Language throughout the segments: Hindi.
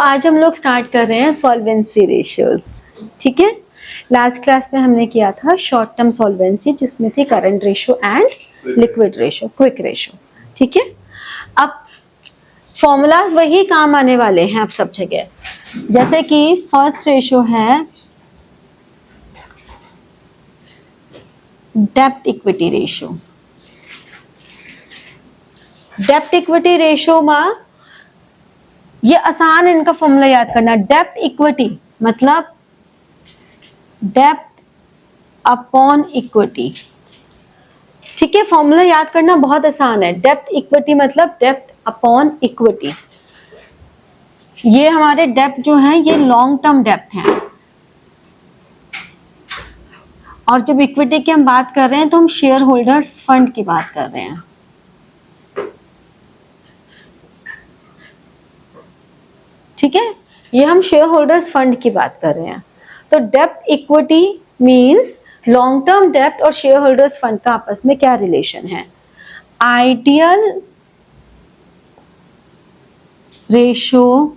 आज हम लोग स्टार्ट कर रहे हैं सॉल्वेंसी रेशियोज। ठीक है, लास्ट क्लास में हमने किया था शॉर्ट टर्म सॉल्वेंसी, जिसमें थी current ratio and liquid ratio, quick ratio. ठीक है, अब फॉर्मूलाज वही काम आने वाले हैं अब सब जगह। जैसे कि फर्स्ट रेशियो है डेब्ट इक्विटी रेशियो। डेब्ट इक्विटी रेशियो में ये आसान, इनका फॉर्मूला याद करना। डेब्ट इक्विटी मतलब डेब्ट अपॉन इक्विटी। ठीक है, फॉर्मूला याद करना बहुत आसान है। डेब्ट इक्विटी मतलब डेब्ट अपॉन इक्विटी। ये हमारे डेब्ट जो है ये लॉन्ग टर्म डेब्ट है, और जब इक्विटी की हम बात कर रहे हैं तो हम शेयर होल्डर्स फंड की बात कर रहे हैं। ठीक है, ये हम शेयर होल्डर्स फंड की बात कर रहे हैं। तो डेब्ट इक्विटी मींस लॉन्ग टर्म डेब्ट और शेयर होल्डर्स फंड का आपस में क्या रिलेशन है। Ideal ratio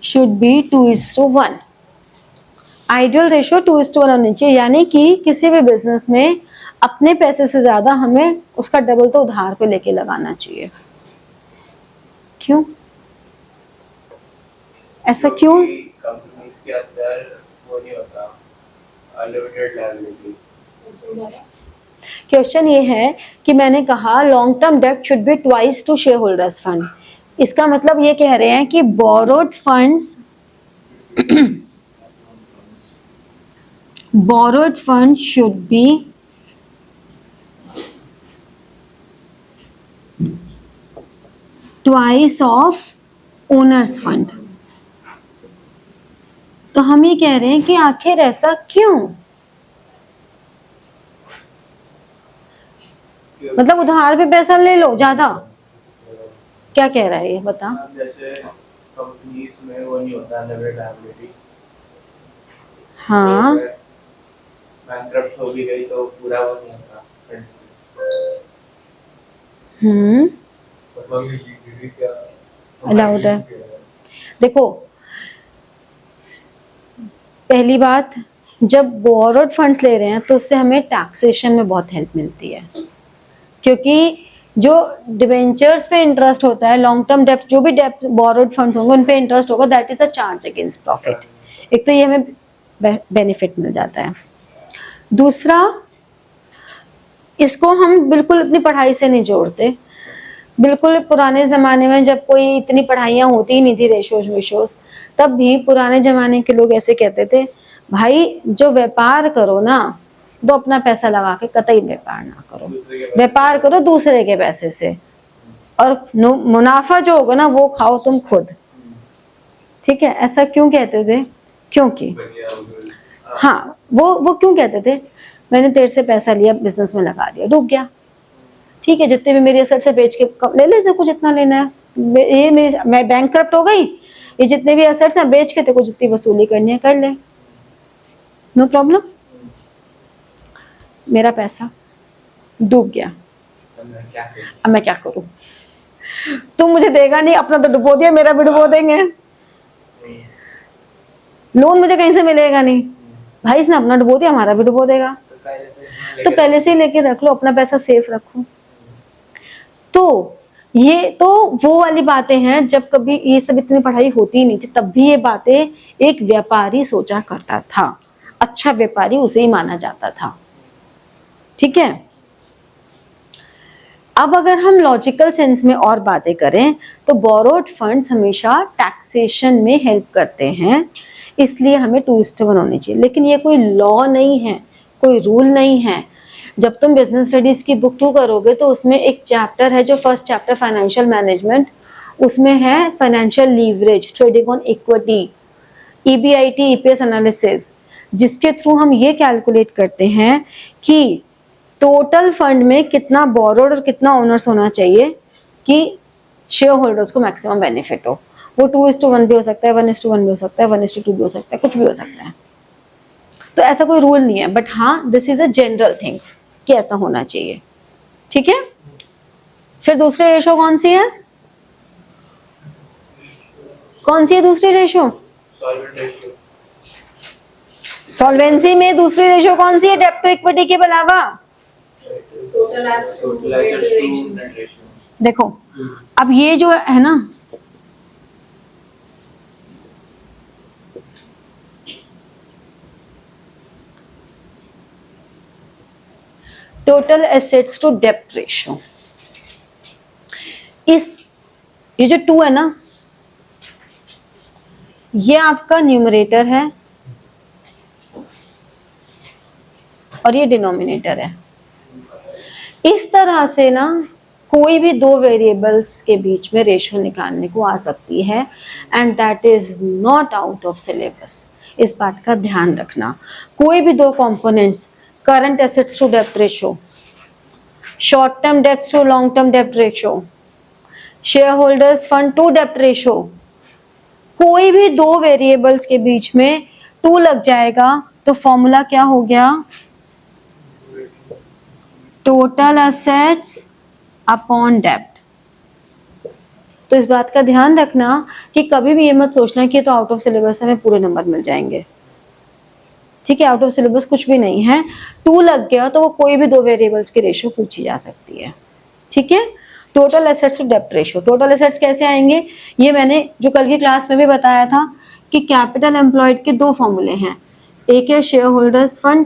should be 2:1। Ideal ratio 2:1 होनी चाहिए, यानी कि किसी भी बिजनेस में अपने पैसे से ज्यादा हमें उसका डबल तो उधार पे लेके लगाना चाहिए। क्यों ऐसा, क्यों? कंपनीज के अंदर वो नहीं होता अनलिमिटेड लायबिलिटी। क्वेश्चन ये है कि मैंने कहा लॉन्ग टर्म डेब्ट should be twice to shareholders fund. इसका मतलब ये कह रहे हैं कि borrowed funds borrowed funds should be twice of owners fund। तो हम ये कह रहे हैं कि आखिर ऐसा क्यों? मतलब उधार पे पैसा ले लो ज्यादा, क्या कह रहा है ये बता। जैसे कंपनीज में वो नहीं होता अनलिमिटेड लायबिलिटी। हाँ, बैंकरप्ट हो भी गई तो पूरा वो नहीं होता। अलाउड है। देखो, पहली बात, जब बोरोड फंड्स ले रहे हैं तो उससे हमें टैक्सेशन में बहुत हेल्प मिलती है, क्योंकि जो डिबेंचर्स पे इंटरेस्ट होता है, लॉन्ग टर्म डेब्ट, जो भी डेब्ट बोरोड फंड्स होंगे उन पे इंटरेस्ट होगा, that is a charge against profit. एक तो ये हमें बेनिफिट मिल जाता है। दूसरा, इसको हम बिल्कुल अपनी पढ़ाई से नहीं जोड़ते। बिल्कुल पुराने ज़माने में जब कोई इतनी पढ़ाइयाँ होती ही नहीं थी, रेशोज वेशोज, तब भी पुराने ज़माने के लोग ऐसे कहते थे, भाई जो व्यापार करो ना, तो अपना पैसा लगा के कतई व्यापार ना करो, व्यापार करो दूसरे के पैसे से, और मुनाफा जो होगा ना वो खाओ तुम खुद। ठीक है, ऐसा क्यों कहते थे? क्योंकि हाँ, वो क्यों कहते थे, मैंने तेरे से पैसा लिया, बिजनेस में लगा दिया, डूब गया, ठीक है, जितने भी मेरी एसेट्स से बेच के ले ले, तेरे को जितना लेना है, ये मेरी, मैं बैंकक्रप्ट हो गई, ये जितने भी एसेट्स हैं बेच के तेरे को जितनी वसूली करनी है कर ले, नो प्रॉब्लम। मेरा पैसा डूब गया, अब मैं क्या करूं? तुम मुझे देगा नहीं, अपना तो डुबो दिया, मेरा भी डुबो देंगे, लोन मुझे कहीं से मिलेगा नहीं, भाई इसने अपना डुबो दिया, हमारा भी डुबो देगा, तो पहले से ही लेके रख लो, अपना पैसा सेफ रखो। तो ये तो वो वाली बातें हैं, जब कभी ये सब इतनी पढ़ाई होती नहीं थी, तब भी ये बातें एक व्यापारी सोचा करता था, अच्छा व्यापारी उसे ही माना जाता था। ठीक है, अब अगर हम लॉजिकल सेंस में और बातें करें तो बोरोड फंड्स हमेशा टैक्सेशन में हेल्प करते हैं, इसलिए हमें 2:1 होनी चाहिए। लेकिन ये कोई लॉ नहीं है, कोई रूल नहीं है। जब तुम बिजनेस स्टडीज की बुक 2 करोगे तो उसमें एक चैप्टर है, जो फर्स्ट चैप्टर फाइनेंशियल मैनेजमेंट, उसमें है financial leverage, trading on equity, EBIT EPS analysis, जिसके थ्रू हम ये कैलकुलेट करते हैं कि टोटल फंड में कितना बोरोड और कितना ओनर्स होना चाहिए कि शेयर होल्डर्स को मैक्सिमम बेनिफिट हो। वो 2:1 भी हो सकता है, 1:1 भी हो सकता है, 1:2 भी हो सकता है, कुछ भी हो सकता है। तो ऐसा कोई रूल नहीं है, बट हाँ, this is a general thing कि ऐसा होना चाहिए। ठीक है, फिर दूसरी रेशो कौन सी है? कौन सी है दूसरी रेशो? सॉल्वेंट रेशियो, सॉल्वेंसी में दूसरी रेशो कौन सी है डेब्ट टू इक्विटी के अलावा? Total assets to total assets to ratio. Net ratio. देखो अब ये जो है ना, टोटल एसेट्स टू डेब्ट रेशियो, इस ये जो 2 है ना, ये आपका न्यूमरेटर है और ये डिनोमिनेटर है। इस तरह से ना कोई भी दो वेरिएबल्स के बीच में रेशो निकालने को आ सकती है and that is not out of syllabus. इस बात का ध्यान रखना। कोई भी दो कंपोनेंट्स, करंट एसेट्स टू डेब्ट ratio, short term debts to long term डेब्ट ratio, share holders fund to डेब्ट रेशो, कोई भी दो वेरिएबल्स के बीच में 2 लग जाएगा तो फॉर्मूला क्या हो गया? टोटल एसेट्स अपॉन डेब्ट। तो इस बात का ध्यान रखना कि कभी भी ये मत सोचना कि तो आउट ऑफ सिलेबस हमें पूरे नंबर मिल जाएंगे। ठीक है, आउट ऑफ सिलेबस कुछ भी नहीं है। 2 लग गया तो वो कोई भी दो वेरिएबल्स की रेशो पूछी जा सकती है। ठीक है, टोटल एसेट्स टू डेब्ट रेशो। टोटल एसेट्स कैसे आएंगे? ये मैंने जो कल की क्लास में भी बताया था कि कैपिटल एम्प्लॉयड के 2 फॉर्मूले हैं। एक है shareholders fund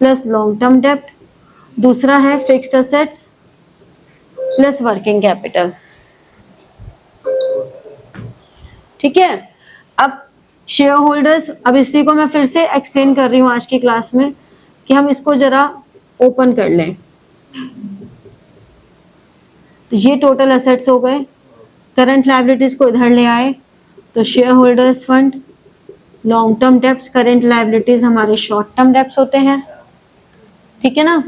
plus long term डेब्ट, दूसरा है fixed assets plus working capital. ठीक है, अब शेयर होल्डर्स, अब इसी को मैं फिर से एक्सप्लेन कर रही हूँ आज की क्लास में कि हम इसको जरा ओपन कर लें। तो ये टोटल एसेट्स हो गए। करंट लायबिलिटीज को इधर ले आए तो share holders fund, long term debts, current liabilities हमारे शॉर्ट टर्म डेब्ट्स होते हैं। ठीक है ना,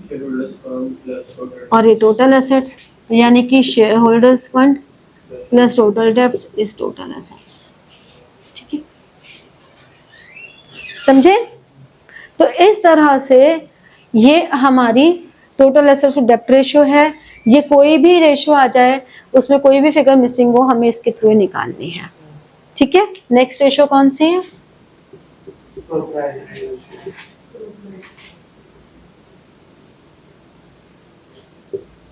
शेयरहोल्डर्स फंड प्लस टोटल, और ये टोटल एसेट्स, यानी कि share holders fund plus total debts is total assets. ठीक है, समझे? तो इस तरह से ये हमारी टोटल एसेट्स टू डेब्ट रेशियो है। ये कोई भी रेशियो आ जाए, उसमें कोई भी फिगर मिसिंग हो, हमें इसके थ्रू निकालनी है। ठीक है, नेक्स्ट रेशियो कौन सी है? प्रोप्राइटरी रेशियो,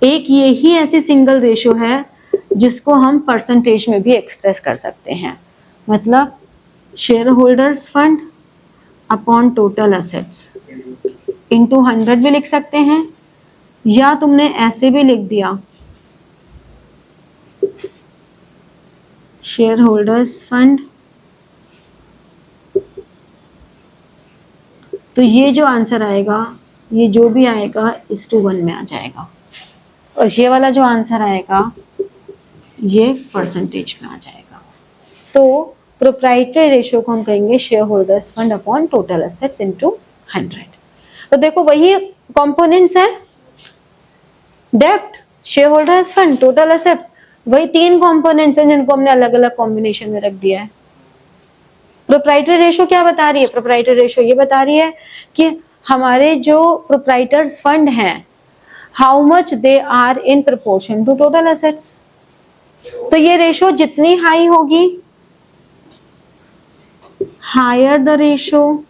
एक यही ऐसी सिंगल रेशियो है जिसको हम परसेंटेज में भी एक्सप्रेस कर सकते हैं। मतलब share holders fund upon total assets into 100 भी लिख सकते हैं, या तुमने ऐसे भी लिख दिया शेयर होल्डर्स फंड। तो ये जो आंसर आएगा, ये जो भी आएगा इस टू 1 में आ जाएगा, और ये वाला जो आंसर आएगा ये परसेंटेज में आ जाएगा। तो प्रोप्राइटरी रेशियो को हम कहेंगे share holders fund upon total assets into 100। तो देखो वही कंपोनेंट्स हैं, डेब्ट, share holders fund, total assets, वही 3 कंपोनेंट्स हैं जिनको हमने अलग अलग कॉम्बिनेशन में रख दिया है। प्रोप्राइटरी रेशियो क्या बता रही है? प्रोप्राइटरी रेशियो ये बता रही है कि हमारे जो प्रोप्राइटर्स फंड हैं, how much they are in proportion to total assets. तो ये रेशियो जितनी हाई होगी, higher the ratio,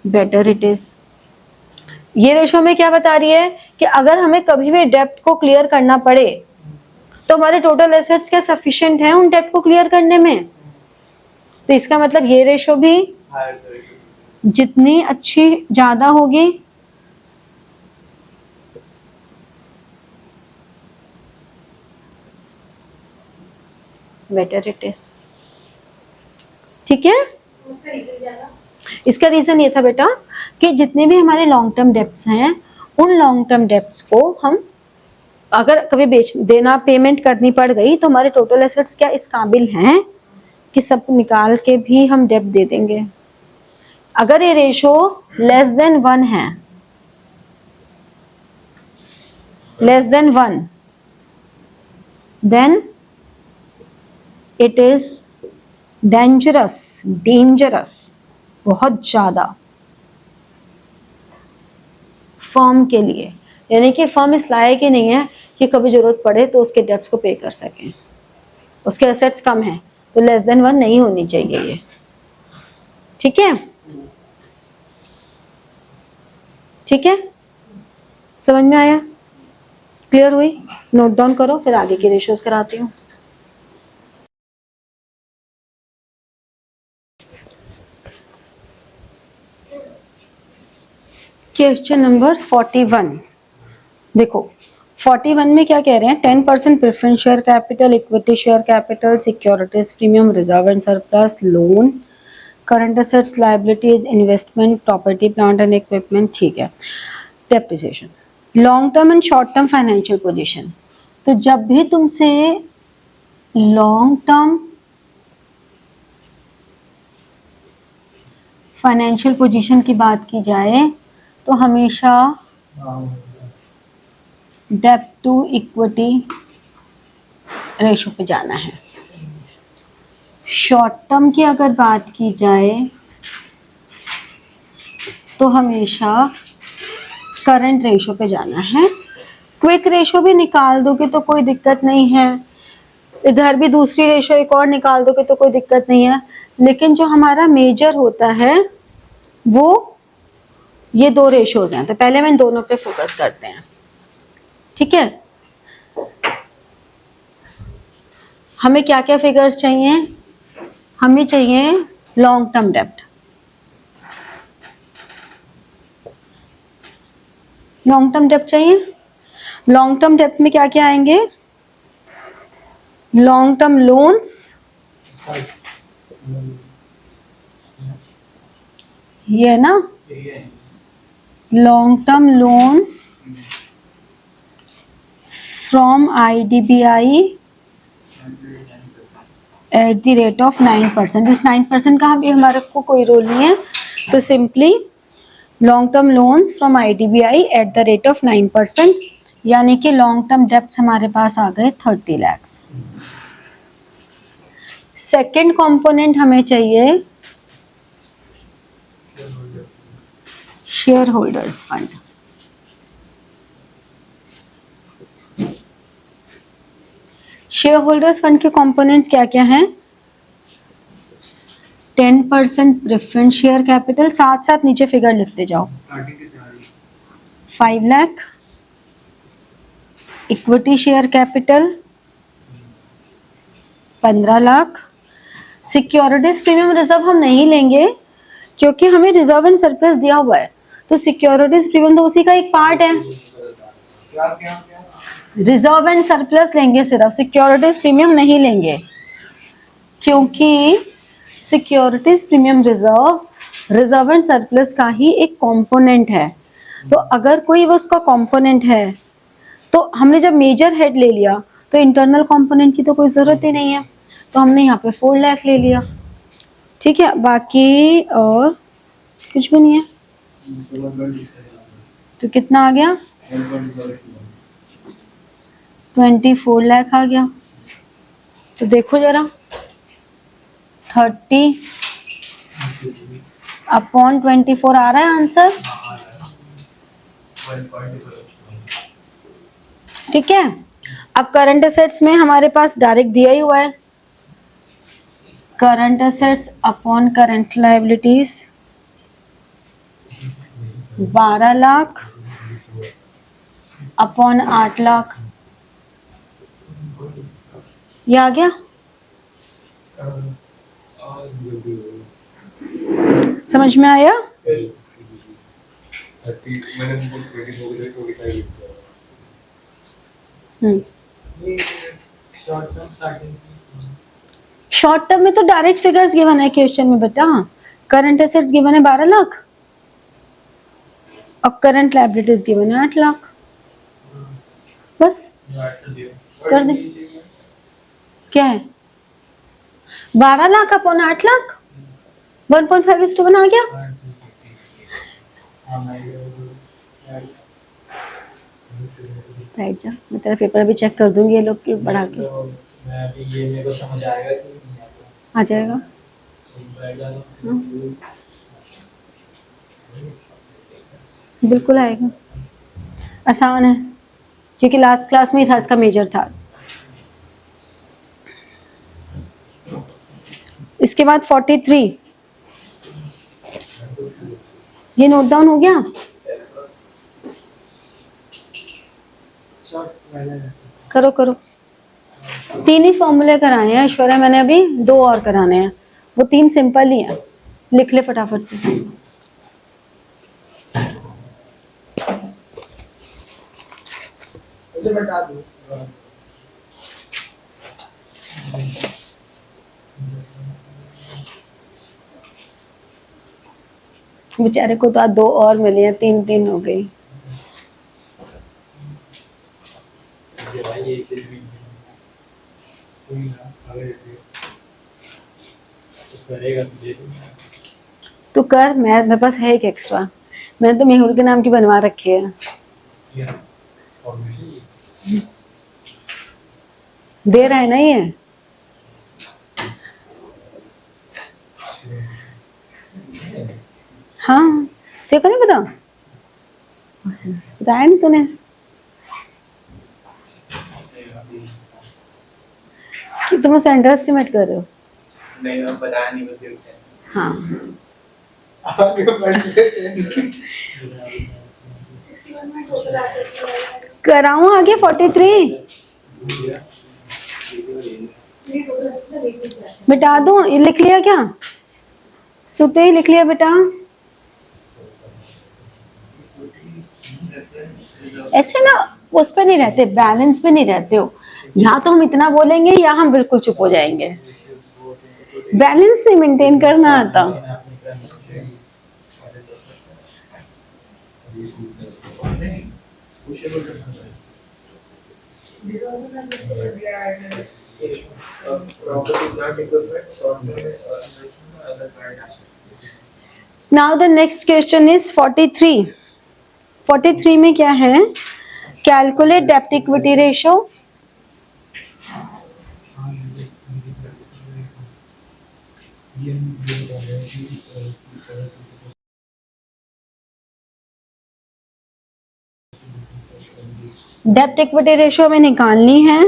better it is. ये रेशियो में क्या बता रही है कि अगर हमें कभी भी डेब्ट को क्लियर करना पड़े तो हमारे टोटल एसेट्स क्या सफिशिएंट है उन डेब्ट को क्लियर करने में। तो इसका मतलब ये रेशियो भी हायर द रेशियो, जितनी अच्छी ज्यादा होगी, बेटर इट इज। ठीक है, उसका रीजन क्या था? इसका रीजन ये था बेटा कि जितने भी हमारे लॉन्ग टर्म डेब्ट्स हैं, उन लॉन्ग टर्म डेब्ट्स को हम अगर कभी बेच देना, पेमेंट करनी पड़ गई, तो हमारे टोटल एसेट्स क्या इस काबिल हैं कि सब निकाल के भी हम डेब्ट दे देंगे। अगर ये रेशो लेस देन 1 है, less than 1, then it is dangerous, dangerous, बहुत ज्यादा फर्म के लिए। यानी कि फर्म इस लायक ही नहीं है कि कभी जरूरत पड़े तो उसके डेब्ट्स को पे कर सकें। उसके एसेट्स कम हैं तो लेस देन 1 नहीं होनी चाहिए ये, ठीक है? ठीक है, समझ में आया? क्लियर हुई? नोट डाउन करो, फिर आगे की रेशियोज कराती हूँ। क्वेश्चन नंबर 41 देखो, 41 में क्या कह रहे हैं? 10% preference share capital, equity share capital, securities premium, reserve and surplus, loan, current assets, liabilities, investment, property plant and equipment, ठीक है, depreciation, long term and short term financial position. तो जब भी तुमसे लॉन्ग टर्म फाइनेंशियल पोजीशन की बात की जाए तो हमेशा डेब्ट टू इक्विटी रेशो पे जाना है। शॉर्ट टर्म की अगर बात की जाए तो हमेशा करंट रेशो पे जाना है। क्विक रेशो भी निकाल दोगे तो कोई दिक्कत नहीं है, इधर भी दूसरी रेशो एक और निकाल दोगे तो कोई दिक्कत नहीं है, लेकिन जो हमारा मेजर होता है वो ये दो रेशोज हैं। तो पहले हम इन दोनों पे फोकस करते हैं, ठीक है? हमें क्या क्या फिगर्स चाहिए? हमें चाहिए लॉन्ग टर्म डेब्ट, लॉन्ग टर्म डेब्ट चाहिए। लॉन्ग टर्म डेब्ट में क्या क्या आएंगे? लॉन्ग टर्म लोन्स, ये है ना, long term loans from IDBI at the rate of 9%। इस 9% का भी हमारे को कोई रोल नहीं है, तो simply long term loans from IDBI at the rate of 9%, यानी कि लॉन्ग टर्म डेब्ट्स हमारे पास आ गए 30 लाख। सेकेंड कंपोनेंट हमें चाहिए share holders fund. Share holders fund के कंपोनेंट्स क्या क्या हैं? 10% प्रेफरेंस शेयर कैपिटल, साथ साथ नीचे फिगर लिखते जाओ, 5 lakh. Equity share capital 15 lakh. Securities premium reserve हम नहीं लेंगे क्योंकि हमें रिजर्व एंड सरप्लस दिया हुआ है, तो सिक्योरिटीज प्रीमियम तो उसी का एक पार्ट है। रिजर्व एंड सरप्लस लेंगे सिर्फ, सिक्योरिटीज प्रीमियम नहीं लेंगे, क्योंकि securities premium reserve and surplus का ही एक कंपोनेंट है। तो अगर कोई वो उसका कंपोनेंट है तो हमने जब मेजर हेड ले लिया तो इंटरनल कंपोनेंट की तो कोई जरूरत ही नहीं है, तो हमने यहाँ पे 4 लाख ले लिया, ठीक है? बाकी और कुछ भी नहीं है, तो कितना आ गया? 24 लाख आ गया। तो देखो जरा, 30 अपॉन 24 आ रहा है आंसर, ठीक है? अब करंट एसेट्स में हमारे पास डायरेक्ट दिया ही हुआ है, current assets upon current liabilities 12 lakh upon 8 lakh, ये आ गया। समझ में आया? शॉर्ट टर्म में तो डायरेक्ट फिगर्स गिवन है क्वेश्चन में बेटा। करंट एसेट्स गिवन है 12 लाख और करंट लायबिलिटीज गिवन है 8 लाख, बस कर दे। क्या है? 12 लाख अपॉन 8 लाख 1.5:1 आ गया। राइट जा, मैं तेरा पेपर भी चेक कर दूंगी, ये लोग की बढ़ा के ये मेरे को समझ आएगा कि नहीं आ जाएगा। बिल्कुल आएगा, आसान है। क्योंकि लास्ट क्लास में ही था, इसका मेजर था। इसके बाद 43, ये नोट डाउन हो गया? करो करो। 3 ही फॉर्मूले कराए हैं ऐश्वर्या मैंने, अभी 2 और कराने हैं, वो 3 सिंपल ही हैं, लिख ले फटाफट से। उसे बता दो। बेचारे को तो आज 2 और मिली हैं, 3 हो गई। तू कर, मैं मेरे पास है एक एक्स्ट्रा, मैंने तो मेहुल के नाम की बनवा रखी है। दे रहा है ना ये? हाँ, तेरे को नहीं पता? बताया नहीं तूने कि तुम उसे अंडर एस्टिमेट कर रहे हो? नहीं, मैं बताया नहीं बस ये। हाँ, आगे बढ़ लेते हैं। 61 में टोटल एसेट कराऊं आगे 43? मिटा दूं? ये लिख लिया क्या? सुते ही लिख लिया बेटा? ऐसे ना उस पे नहीं रहते, बैलेंस पे नहीं रहते हो। या तो हम इतना बोलेंगे या हम बिल्कुल चुप हो जाएंगे, बैलेंस नहीं मेंटेन करना आता। Now the next question is 43। 43 में क्या है? कैलकुलेट डेब्ट इक्विटी रेशियो। डेब्ट इक्विटी रेशियो में निकालनी है।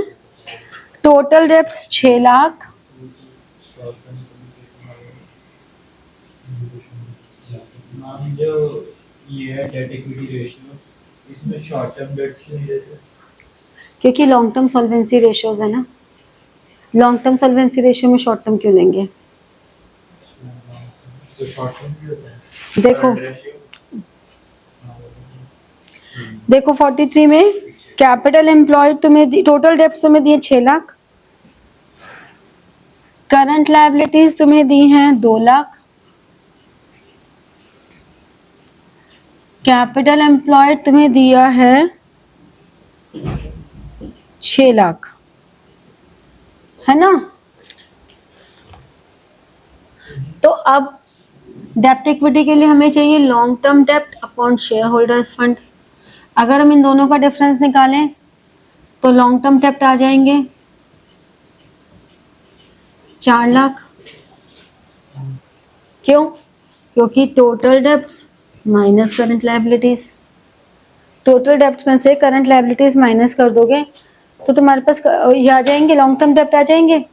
टोटल डेब्ट्स 6 लाख, जो ये है डेट इक्विटी रेशियो, इसमें शॉर्ट टर्म डेट्स नहीं रहते क्योंकि लॉन्ग टर्म सॉल्वेंसी रेशियोज है ना। लॉन्ग टर्म सॉल्वेंसी रेशियो में शॉर्ट टर्म क्यों लेंगे? तो शॉर्ट टर्म भी होता है। देखो देखो 43 में कैपिटल एम्प्लॉयड तुम्हें टोटल डेब्ट्स तुम्हें दिए 6 लाख, करंट लायबिलिटीज तुम्हें दी हैं 2 लाख, कैपिटल एम्प्लॉयड तुम्हें दिया है 6 लाख, है ना? तो अब डेब्ट इक्विटी के लिए हमें चाहिए लॉन्ग टर्म डेब्ट अपॉन शेयर होल्डर्स फंड। अगर हम इन दोनों का डिफरेंस निकालें तो लॉन्ग टर्म डेब्ट आ जाएंगे 4 लाख। क्यों? क्योंकि total debts minus current liabilities, total debts में से करंट लायबिलिटीज माइनस कर दोगे तो तुम्हारे पास ये आ जाएंगे, लॉन्ग टर्म डेब्ट आ जाएंगे।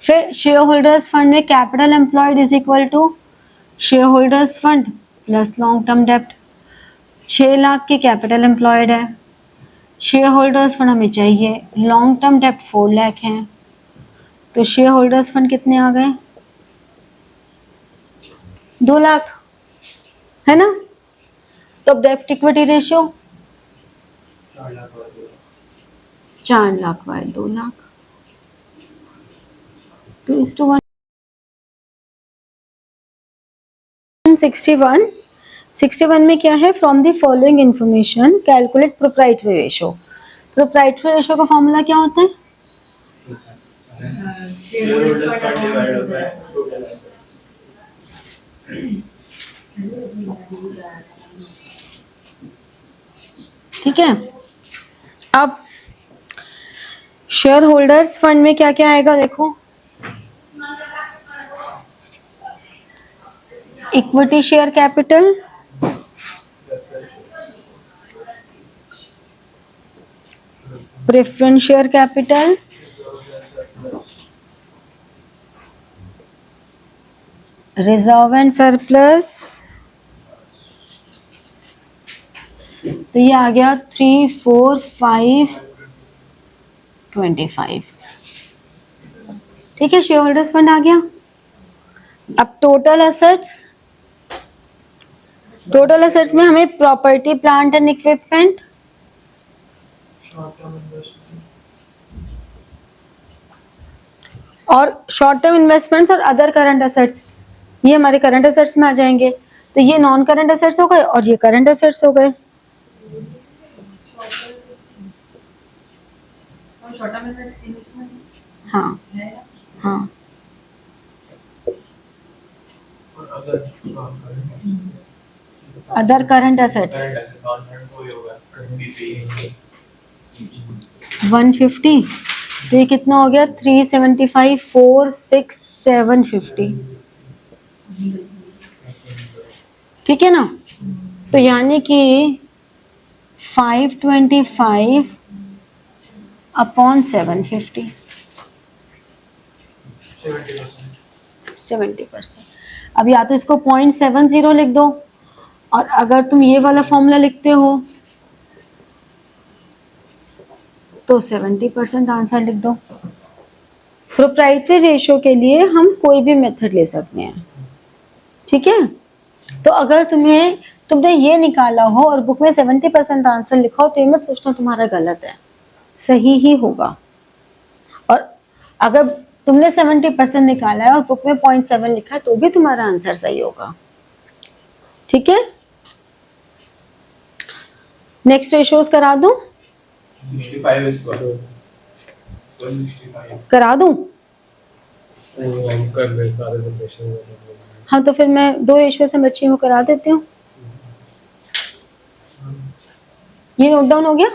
फिर शेयर होल्डर्स फंड में capital employed is equal to shareholders fund plus long term डेब्ट। 6 लाख की कैपिटल एम्प्लॉयड है, शेयर होल्डर्स फंड हमें चाहिए, लॉन्ग टर्म डेब्ट 4 लाख हैं, तो शेयर होल्डर्स फंड कितने आ गए? 2 लाख, है ना? तो डेब्ट equity ratio 4 lakh by 2 lakh, 2:1। 61 में क्या है? From the following information calculate proprietary ratio. Proprietary ratio का फॉर्मूला क्या होता है? ठीक है। अब शेयर होल्डर्स फंड में क्या क्या आएगा देखो, equity share capital, preference share capital, reserve and surplus, तो ये आ गया 3, 4, 5, 25। ठीक है, शेयर होल्डर्स फंड आ गया। अब टोटल एसेट्स, टोटल एसेट्स में हमें property plant and equipment, short term investment, और शॉर्ट टर्म इन्वेस्टमेंट्स और अदर करंट एसेट्स, ये हमारे करंट एसेट्स में आ जाएंगे। तो ये नॉन करंट एसेट्स हो गए और ये करंट एसेट्स हो गए। शॉर्ट टर्म इन्वेस्टमेंट हाँ है ना? हाँ, और अगर other current assets non current कोई होगा बीपी 150, तो ये कितना हो गया 375, 4, 6, 750। ठीक है ना, तो यानी कि 525 अपॉन 750, 70%। अब या तो इसको 0.70 लिख दो, और अगर तुम ये वाला फॉर्मूला लिखते हो तो 70% आंसर लिख दो। प्रोप्राइटरी रेशियो के लिए हम कोई भी मेथड ले सकते हैं। ठीक है, तो अगर तुमने ये निकाला हो और बुक में 70% आंसर लिखा हो तो ये मत सोचना तुम्हारा गलत है, सही ही होगा। और अगर तुमने 70% निकाला है और बुक में 0.7 लिखा है तो भी तुम्हारा आंसर सही होगा। ठीक है, नेक्स्ट रेशियोज करा दूं? 65 is what? 165 करा दूं? हम कर रहे सारे लोकेशन। हाँ, तो फिर मैं 2 रेशियो से बच्ची हूँ, करा देती हूँ। ये नोट डाउन हो गया?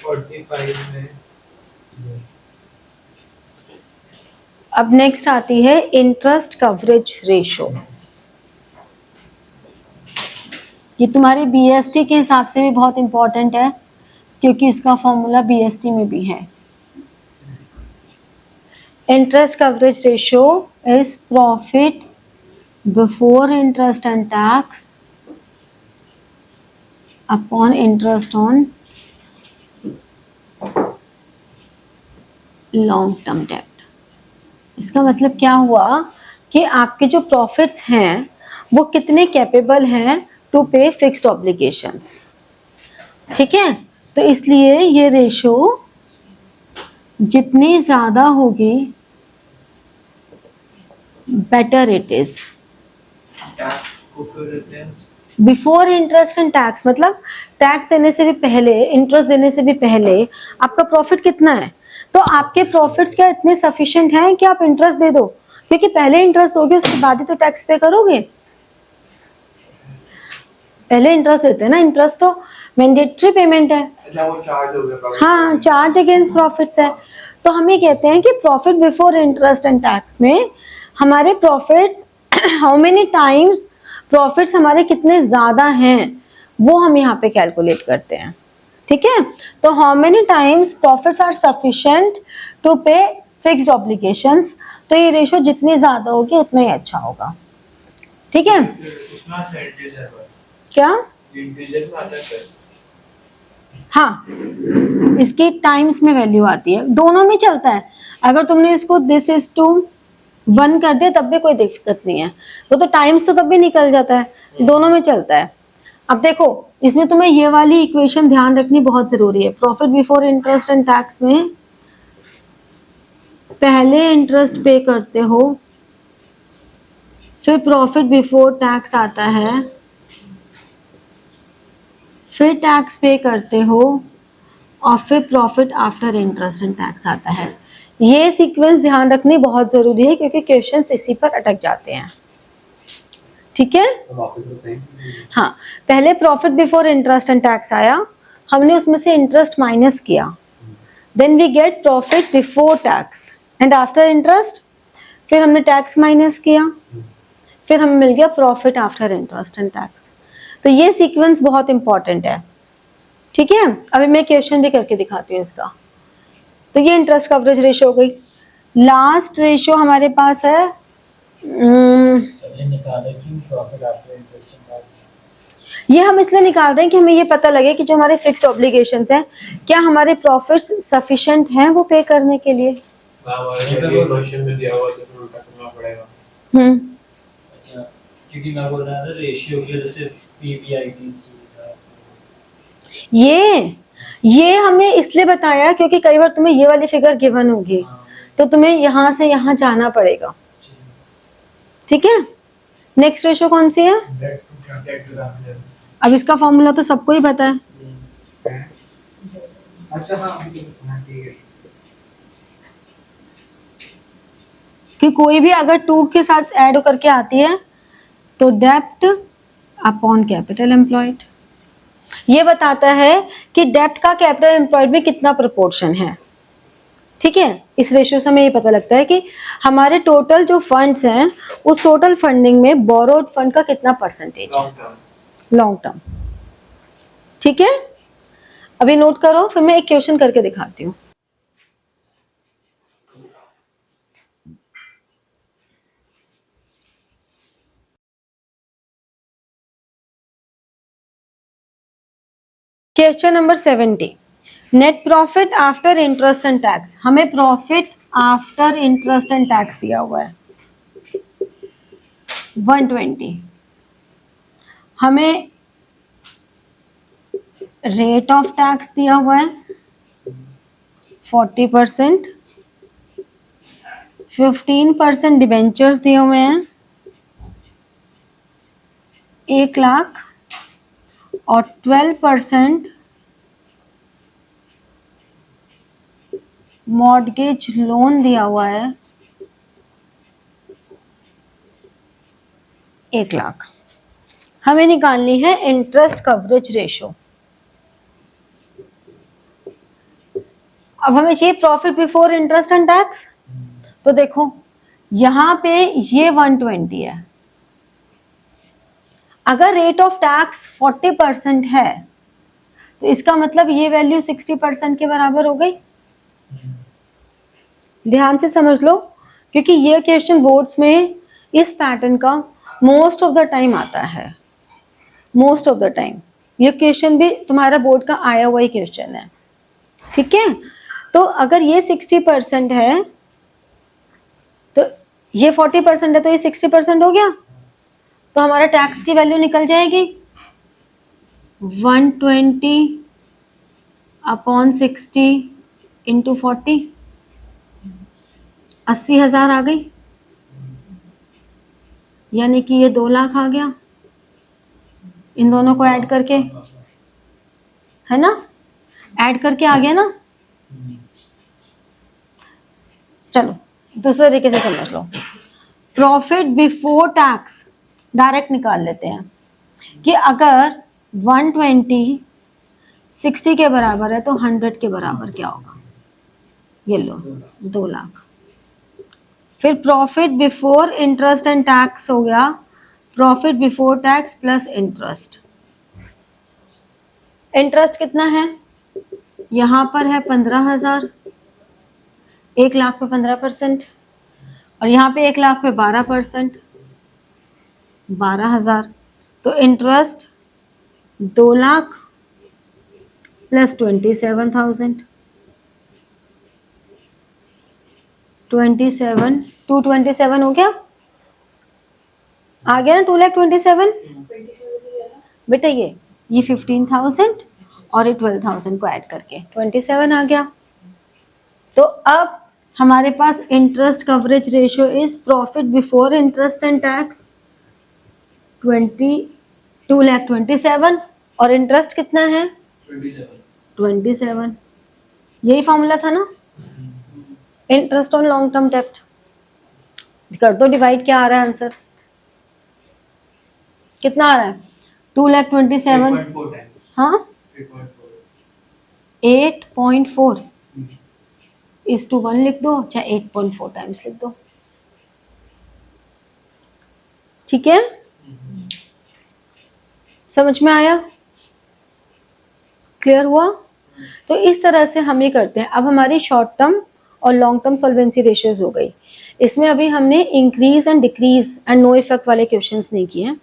45 में अब नेक्स्ट आती है इंटरेस्ट कवरेज रेशियो। ये तुम्हारे बीएसटी के हिसाब से भी बहुत इंपॉर्टेंट है, क्योंकि इसका फॉर्मूला बीएसटी में भी है। Interest coverage ratio is profit before interest and tax upon interest on long term debt. इसका मतलब क्या हुआ कि आपके जो प्रॉफिट्स हैं वो कितने कैपेबल हैं टू पे फिक्स्ड ऑब्लिगेशंस। ठीक है, तो इसलिए ये रेशो जितनी ज़्यादा होगी बेटर इट इज। टैक्स को क्यों देते हैं? बिफोर इंटरेस्ट एंड टैक्स मतलब टैक्स देने से भी पहले, इंटरेस्ट देने से भी पहले आपका प्रॉफिट कितना है, तो आपके प्रॉफिट्स क्या इतने सफिशिएंट हैं कि आप इंटरेस्ट दे दो, क्योंकि पहले इंटरेस्ट दोगे उसके बाद ही तो टैक्स पे करोगे। पहले इंटरेस्ट देते हैं ना, इंटरेस्ट तो मैंडेटरी पेमेंट है। अच्छा, वो चार्ज हो गया। हाँ, चार्ज अगेंस्ट प्रॉफिट्स है। तो हम ये कहते हैं कि profit before interest and tax में हमारे profits how many times profits हमारे कितने ज्यादा हैं वो हम यहाँ पे कैलकुलेट करते हैं। ठीक है, तो how many times profits are sufficient to pay fixed obligations, तो ये रेशो जितनी ज्यादा होगी उतना ही अच्छा होगा। ठीक है, उसमें आता है इंटीजर में। क्या? इंटीजर में आता है। हाँ, इसकी टाइम्स में वैल्यू आती है, दोनों में चलता है। अगर तुमने इसको दिस इज टू 1 कर दे तब भी कोई दिक्कत नहीं है, वो तो टाइम्स तो तब भी निकल जाता है, दोनों में चलता है। अब देखो, इसमें तुम्हें ये वाली इक्वेशन ध्यान रखनी बहुत जरूरी है। Profit before interest and tax में पहले इंटरेस्ट पे करते हो, फिर प्रॉफिट बिफोर टैक्स आता है, फिर टैक्स पे करते हो, और फिर profit after interest and tax आता है। ये सीक्वेंस ध्यान रखनी बहुत जरूरी है, क्योंकि क्वेश्चंस इसी पर अटक जाते हैं। ठीक है, हाँ, पहले profit before interest and tax आया, हमने उसमें से इंटरेस्ट माइनस किया, then we get profit before tax and after interest, फिर हमने टैक्स माइनस किया, फिर हमें मिल गया profit after interest and tax. तो ये सीक्वेंस बहुत इंपॉर्टेंट है, ठीक है। अभी मैं क्वेश्चन भी करके दिखाती हूँ इसका। तो ये इंटरेस्ट कवरेज रेशियो हो गई। लास्ट रेशियो हमारे पास है निकाला कि profit after interest and tax. ये हम इसलिए निकाल रहे हैं कि हमें ये पता लगे कि जो हमारे फिक्स्ड ऑब्लिगेशंस हैं, क्या हमारे प्रॉफिट्स सफिशिएंट हैं वो पे करने के लिए। क्वेश्चन में दिया हुआ तो उल्टा करना पड़ेगा। अच्छा, क्योंकि मैं बोल रहा था रेशियो के लिए, जैसे पीबीआईटी ये हमें इसलिए बताया क्योंकि कई बार तुम्हें ये वाली फिगर गिवन होगी, तो तुम्हें यहाँ से यहाँ जाना पड़ेगा, ठीक है। नेक्स्ट रेशियो कौन सी है? अब इसका फॉर्मूला तो सबको ही पता है। अच्छा हाँ ठीक है। कि कोई भी अगर 2 के साथ ऐड करके आती है तो डेप्ट अपॉन कैपिटल एम्प्लॉयड, ये बताता है कि डेप्ट का कैपिटल एम्प्लॉयड में कितना प्रोपोर्शन है, ठीक है। इस रेशियो से हमें ये पता लगता है कि हमारे टोटल जो फंड्स हैं उस टोटल फंडिंग में बोरोड फंड का कितना परसेंटेज है लॉन्ग टर्म, ठीक है। अभी नोट करो, फिर मैं एक क्वेश्चन करके दिखाती हूँ। Question number 70, net profit after interest and tax. हमें profit after interest and tax दिया हुआ है 120। हमें रेट ऑफ टैक्स दिया हुआ है 40%, 15% डिबेंचर्स दिए हुए हैं 1 लाख, और 12% मॉर्गेज लोन दिया हुआ है 1 लाख। हमें निकालनी है इंटरेस्ट कवरेज रेशो। अब हमें चाहिए profit before interest and tax. तो देखो यहां पे ये 120 है, अगर रेट ऑफ टैक्स 40% है तो इसका मतलब ये वैल्यू 60% के बराबर हो गई। ध्यान से समझ लो, क्योंकि ये क्वेश्चन बोर्ड्स में इस पैटर्न का मोस्ट ऑफ द टाइम आता है, मोस्ट ऑफ द टाइम। ये क्वेश्चन भी तुम्हारा बोर्ड का आया हुआ ही क्वेश्चन है, ठीक है। तो अगर ये 60% है तो ये 40% है, तो ये 60% हो गया, तो हमारा टैक्स की वैल्यू निकल जाएगी 120 अपॉन 60 इंटू 40, 80,000 आ गई, यानी कि ये 2 लाख आ गया इन दोनों को ऐड करके, है ना, ऐड करके आ गया ना। चलो दूसरे तरीके से समझ लो, प्रॉफिट बिफोर टैक्स डायरेक्ट निकाल लेते हैं कि अगर 120 60 के बराबर है तो 100 के बराबर क्या होगा, ये लो 2 लाख। फिर profit before interest and tax हो गया profit before tax plus interest. Interest कितना है, यहां पर है 15,000, 1 लाख पे 15%, और यहाँ पे 1 लाख पे 12%, 12,000। तो इंटरेस्ट 2 लाख प्लस 27,000, 27 227 हो गया, आ गया ना 2,27,000। बेटा ये 15,000 और ये 12,000 को ऐड करके 27 आ गया। तो अब हमारे पास interest coverage ratio is profit before interest and tax 2,27,000, और इंटरेस्ट कितना है 27। यही फॉर्मूला था ना, इंटरेस्ट ऑन लॉन्ग टर्म डेब्ट। कर दो डिवाइड, क्या आ रहा है आंसर, कितना आ रहा है 2,27,000, हाँ 8.4 इज टू 1 लिख दो, चाहे 8.4 टाइम्स लिख दो। ठीक है, समझ में आया, क्लियर हुआ? तो इस तरह से हम ये करते हैं। अब हमारी शॉर्ट टर्म और लॉन्ग टर्म सॉल्वेंसी रेशियोज हो गई। इसमें अभी हमने increase and decrease and no effect वाले क्वेश्चंस नहीं किए हैं,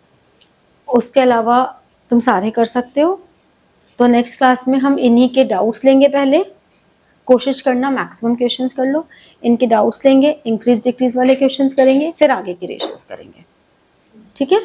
उसके अलावा तुम सारे कर सकते हो। तो नेक्स्ट क्लास में हम इन्हीं के डाउट्स लेंगे। पहले कोशिश करना मैक्सिमम क्वेश्चंस कर लो, इनके डाउट्स लेंगे, इंक्रीज डिक्रीज वाले क्वेश्चंस करेंगे, फिर आगे की रेशियोज करेंगे। ठीक है।